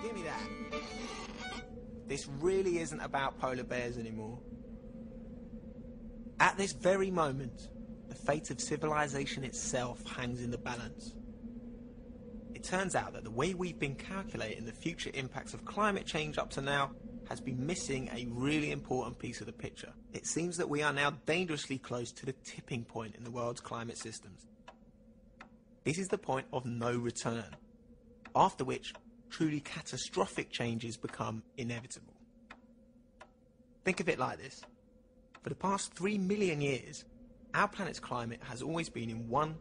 Give me that. This really isn't about polar bears anymore. At this very moment, the fate of civilization itself hangs in the balance. It turns out that the way we've been calculating the future impacts of climate change up to now has been missing a really important piece of the picture. It seems that we are now dangerously close to the tipping point in the world's climate systems. This is the point of no return, after which truly catastrophic changes become inevitable. Think of it like this. For the past 3 million years, our planet's climate has always been in one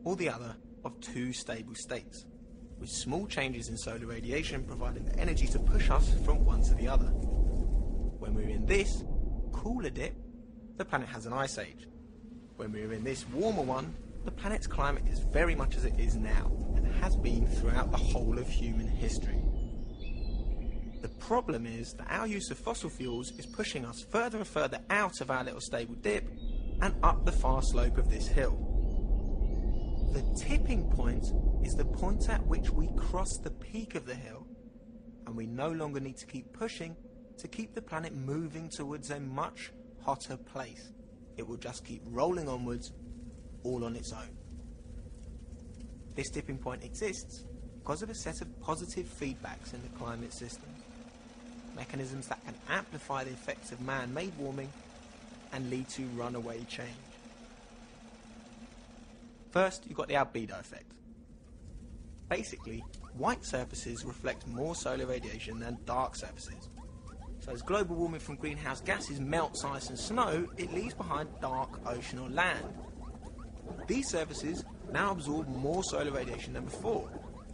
or the other of two stable states, with small changes in solar radiation providing the energy to push us from one to the other. When we're in this cooler dip, the planet has an ice age. When we're in this warmer one, the planet's climate is very much as it is now, and has been throughout the whole of human history. The problem is that our use of fossil fuels is pushing us further and further out of our little stable dip and up the far slope of this hill. The tipping point is the point at which we cross the peak of the hill, and we no longer need to keep pushing to keep the planet moving towards a much hotter place. It will just keep rolling onwards, all on its own. This tipping point exists because of a set of positive feedbacks in the climate system, mechanisms that can amplify the effects of man-made warming and lead to runaway change. First, you've got the albedo effect. Basically, white surfaces reflect more solar radiation than dark surfaces. So as global warming from greenhouse gases melts ice and snow, it leaves behind dark ocean or land. These surfaces now absorb more solar radiation than before,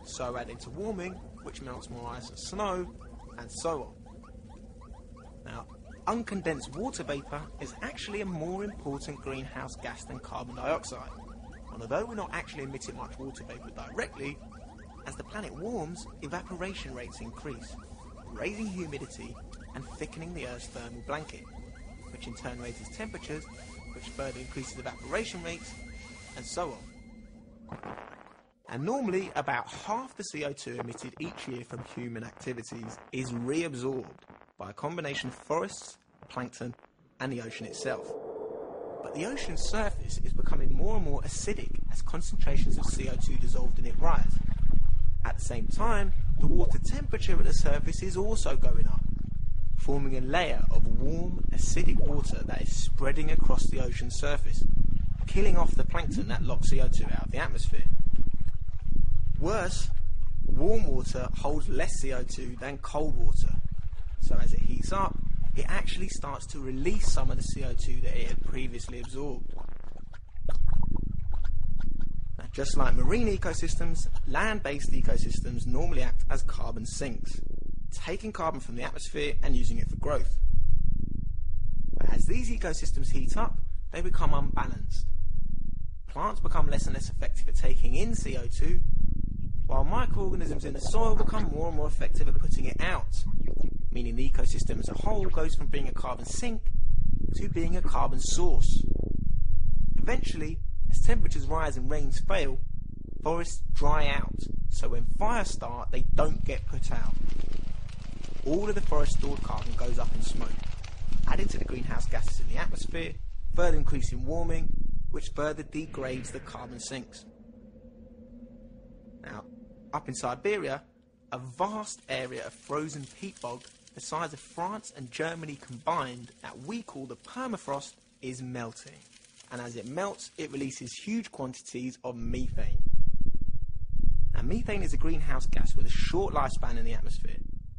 so adding to warming, which melts more ice and snow, and so on. Now, uncondensed water vapour is actually a more important greenhouse gas than carbon dioxide. And although we're not actually emitting much water vapour directly, as the planet warms, evaporation rates increase, raising humidity and thickening the Earth's thermal blanket, which in turn raises temperatures, which further increases evaporation rates, and so on. And normally, about half the CO2 emitted each year from human activities is reabsorbed by a combination of forests, plankton, and the ocean itself. But the ocean's surface is becoming more and more acidic as concentrations of CO2 dissolved in it rise. At the same time, the water temperature at the surface is also going up, forming a layer of warm, acidic water that is spreading across the ocean's surface, killing off the plankton that locks CO2 out of the atmosphere. Worse, warm water holds less CO2 than cold water, so as it heats up, it actually starts to release some of the CO2 that it had previously absorbed. Now, just like marine ecosystems, land-based ecosystems normally act as carbon sinks, taking carbon from the atmosphere and using it for growth. But as these ecosystems heat up, they become unbalanced. Plants become less and less effective at taking in CO2, while microorganisms in the soil become more and more effective at putting it out, meaning the ecosystem as a whole goes from being a carbon sink to being a carbon source. Eventually, as temperatures rise and rains fail, forests dry out, so when fires start, they don't get put out. All of the forest stored carbon goes up in smoke, adding to the greenhouse gases in the atmosphere, further increasing warming, which further degrades the carbon sinks. Now, up in Siberia, a vast area of frozen peat bog the size of France and Germany combined that we call the permafrost is melting. And as it melts, it releases huge quantities of methane. Now, methane is a greenhouse gas with a short lifespan in the atmosphere,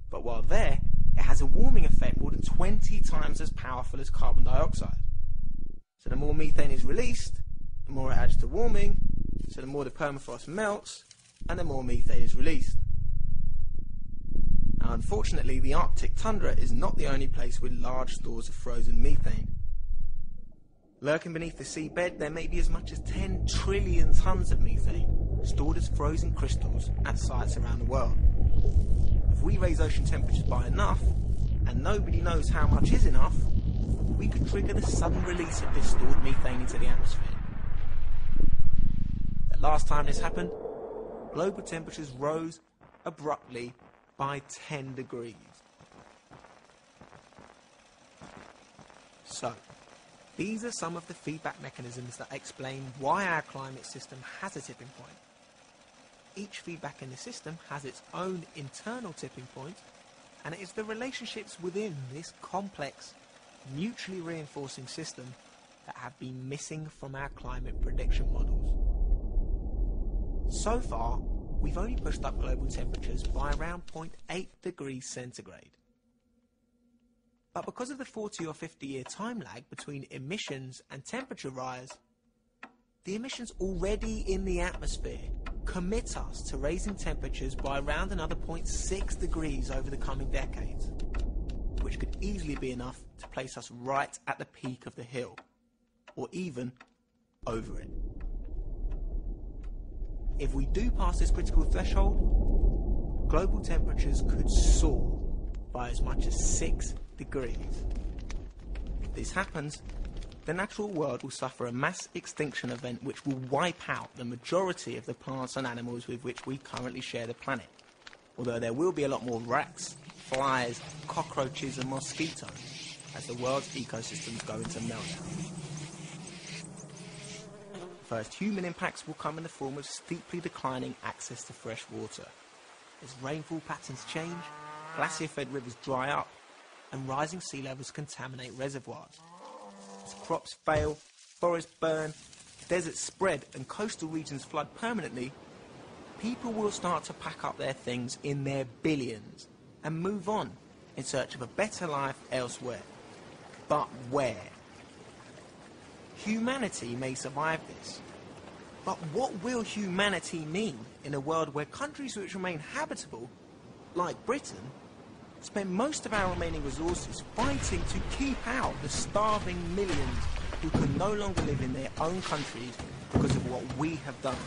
but while there, it has a warming effect more than 20 times as powerful as carbon dioxide. So the more methane is released, the more it adds to warming, so the more the permafrost melts, and the more methane is released. Now, unfortunately, the Arctic tundra is not the only place with large stores of frozen methane. Lurking beneath the seabed, there may be as much as 10 trillion tons of methane stored as frozen crystals at sites around the world. If we raise ocean temperatures by enough, and nobody knows how much is enough, we could trigger the sudden release of this stored methane into the atmosphere. The last time this happened, global temperatures rose abruptly by 10 degrees. So, these are some of the feedback mechanisms that explain why our climate system has a tipping point. Each feedback in the system has its own internal tipping point, and it is the relationships within this complex, mutually reinforcing system that have been missing from our climate prediction models. So far, we've only pushed up global temperatures by around 0.8 degrees centigrade. But because of the 40 or 50 year time lag between emissions and temperature rise, the emissions already in the atmosphere commit us to raising temperatures by around another 0.6 degrees over the coming decades, which could easily be enough to place us right at the peak of the hill, or even over it. If we do pass this critical threshold, global temperatures could soar by as much as 6 degrees. If this happens, the natural world will suffer a mass extinction event which will wipe out the majority of the plants and animals with which we currently share the planet, although there will be a lot more rats, flies, cockroaches and mosquitoes as the world's ecosystems go into meltdown. The first human impacts will come in the form of steeply declining access to fresh water. As rainfall patterns change, glacier-fed rivers dry up, and rising sea levels contaminate reservoirs. As crops fail, forests burn, deserts spread, and coastal regions flood permanently, people will start to pack up their things in their billions and move on in search of a better life elsewhere. But where? Humanity may survive this, but what will humanity mean in a world where countries which remain habitable, like Britain, spend most of our remaining resources fighting to keep out the starving millions who can no longer live in their own countries because of what we have done?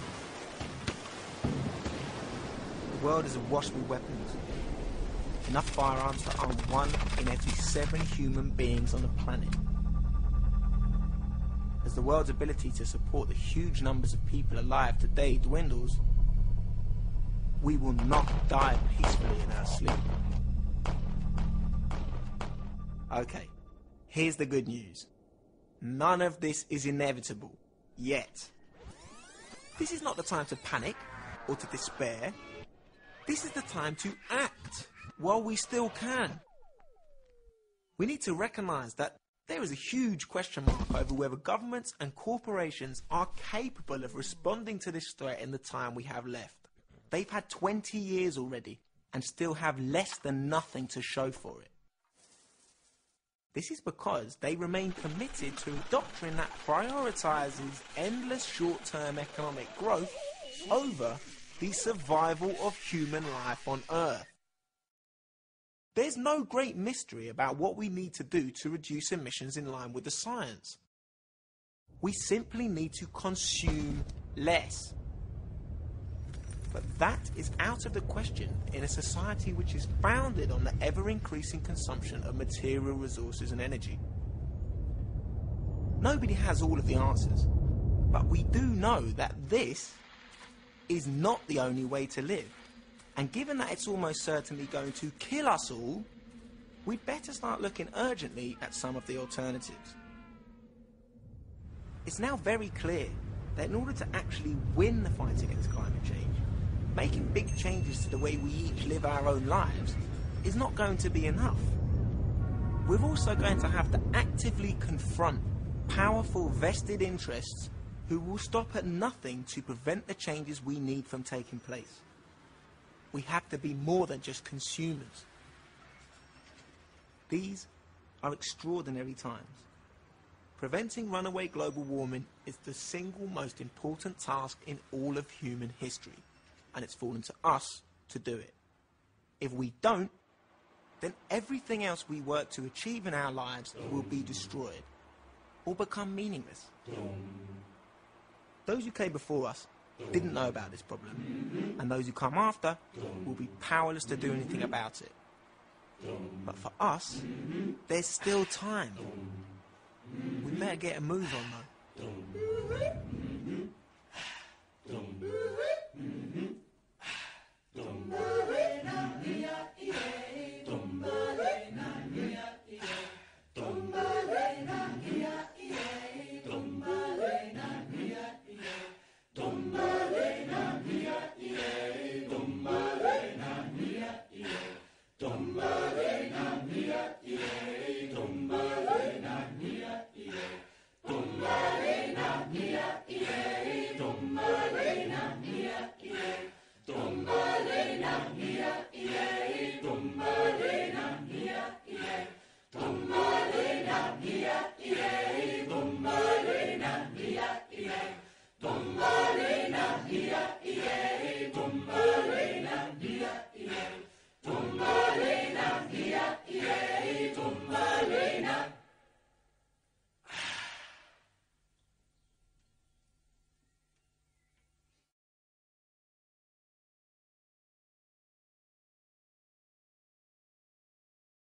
The world is awash with weapons. Enough firearms to arm 1 in every 7 human beings on the planet. As the world's ability to support the huge numbers of people alive today dwindles, we will not die peacefully in our sleep. Okay, here's the good news. None of this is inevitable, yet. This is not the time to panic or to despair. This is the time to act while we still can. We need to recognize that there is a huge question mark over whether governments and corporations are capable of responding to this threat in the time we have left. They've had 20 years already and still have less than nothing to show for it. This is because they remain committed to a doctrine that prioritizes endless short-term economic growth over the survival of human life on Earth. There's no great mystery about what we need to do to reduce emissions in line with the science. We simply need to consume less. But that is out of the question in a society which is founded on the ever-increasing consumption of material resources and energy. Nobody has all of the answers, but we do know that this is not the only way to live. And given that it's almost certainly going to kill us all, we'd better start looking urgently at some of the alternatives. It's now very clear that in order to actually win the fight against climate change, making big changes to the way we each live our own lives is not going to be enough. We're also going to have to actively confront powerful vested interests who will stop at nothing to prevent the changes we need from taking place. We have to be more than just consumers. These are extraordinary times. Preventing runaway global warming is the single most important task in all of human history, and it's fallen to us to do it. If we don't, then everything else we work to achieve in our lives will be destroyed or become meaningless. Those who came before us didn't know about this problem, and those who come after will be powerless to do anything about it. But for us, there's still time. We better get a move on though.